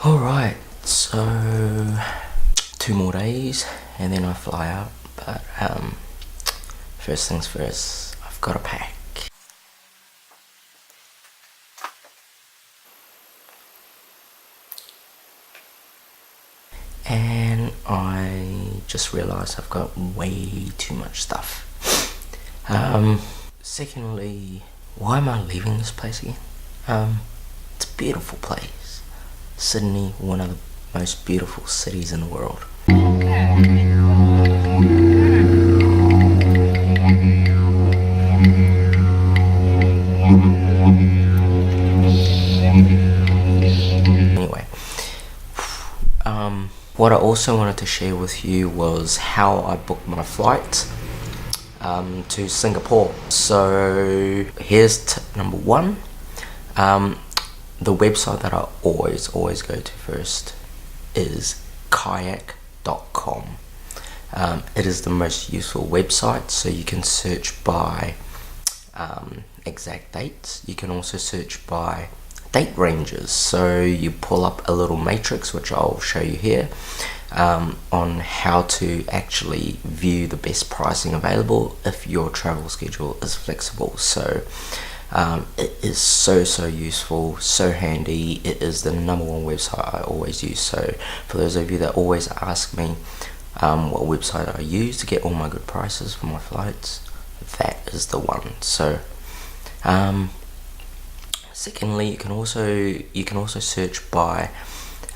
Alright, so 2 more days and then I fly out, but first things first, I've got to pack. And I just realised I've got way too much stuff. Secondly, why am I leaving this place again? It's a beautiful place. Sydney, one of the most beautiful cities in the world. Anyway, what I also wanted to share with you was how I booked my flight to Singapore. So here's tip number 1. The website that I always go to first is kayak.com. It is the most useful website, so you can search by exact dates. You can also search by date ranges, so you pull up a little matrix, which I'll show you here, on how to actually view the best pricing available if your travel schedule is flexible. So it is so useful, so handy. It is the #1 website I always use. So for those of you that always ask me what website I use to get all my good prices for my flights, that is the one. So secondly, you can also search by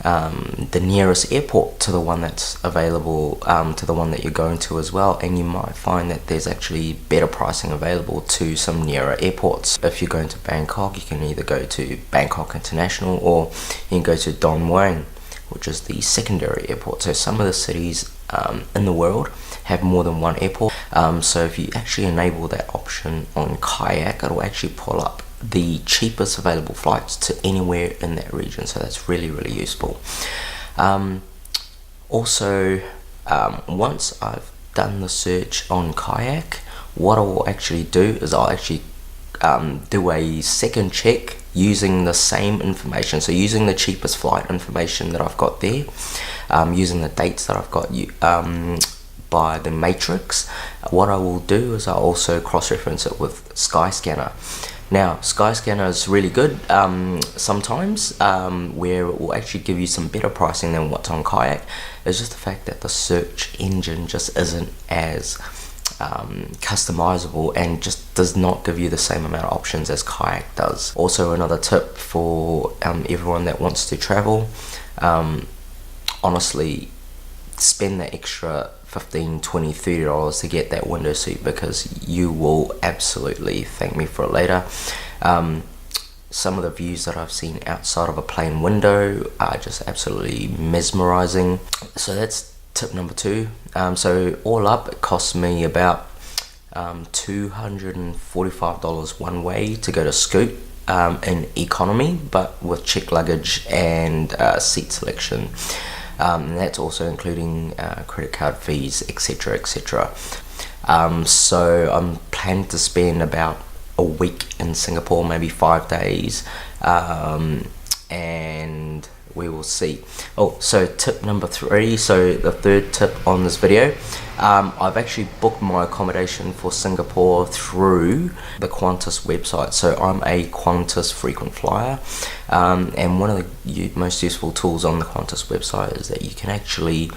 the nearest airport to the one that's available, to the one that you're going to as well, and you might find that there's actually better pricing available to some nearer airports. If you're going to Bangkok, you can either go to Bangkok International or you can go to Don Mueang, which is the secondary airport. So some of the cities in the world have more than one airport. So if you actually enable that option on Kayak, it'll actually pull up the cheapest available flights to anywhere in that region. So that's really useful. Also, once I've done the search on Kayak, what I will actually do is I'll actually do a second check using the same information. So using the cheapest flight information that I've got there, using the dates that I've got by the matrix, what I will do is I'll also cross-reference it with Skyscanner. Now, Skyscanner is really good sometimes, where it will actually give you some better pricing than what's on Kayak. It's just the fact that the search engine just isn't as customizable and just does not give you the same amount of options as Kayak does. Also, another tip for everyone that wants to travel, honestly, spend the extra $15, $20, $30 to get that window seat, because you will absolutely thank me for it later. Some of the views that I've seen outside of a plane window are just absolutely mesmerizing. So that's tip number 2. So all up, it cost me about $245 one way to go to Scoot in economy, but with checked luggage and seat selection. And that's also including credit card fees, etc. So I'm planning to spend about a week in Singapore, maybe 5 days, and we will see. So tip number 3, so the third tip on this video, I've actually booked my accommodation for Singapore through the Qantas website. So I'm a Qantas frequent flyer, and one of the most useful tools on the Qantas website is that you can actually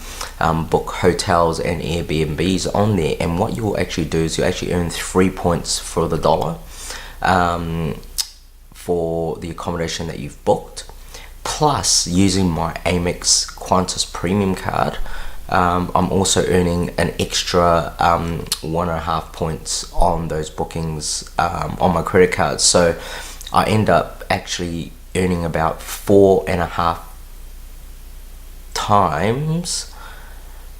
book hotels and Airbnbs on there, and what you will actually do is you actually earn 3 points for the dollar for the accommodation that you've booked. Plus, using my Amex Qantas Premium card, I'm also earning an extra 1.5 points on those bookings on my credit card. So I end up actually earning about 4.5 times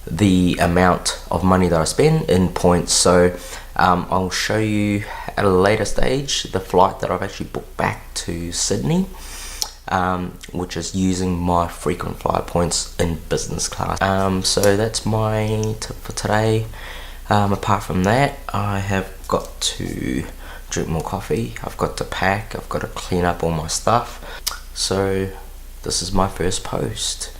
the amount of money that I spend in points. So I'll show you at a later stage the flight that I've actually booked back to Sydney, which is using my frequent flyer points in business class. So that's my tip for today. Apart from that, I have got to drink more coffee, I've got to pack, I've got to clean up all my stuff. So this is my first post.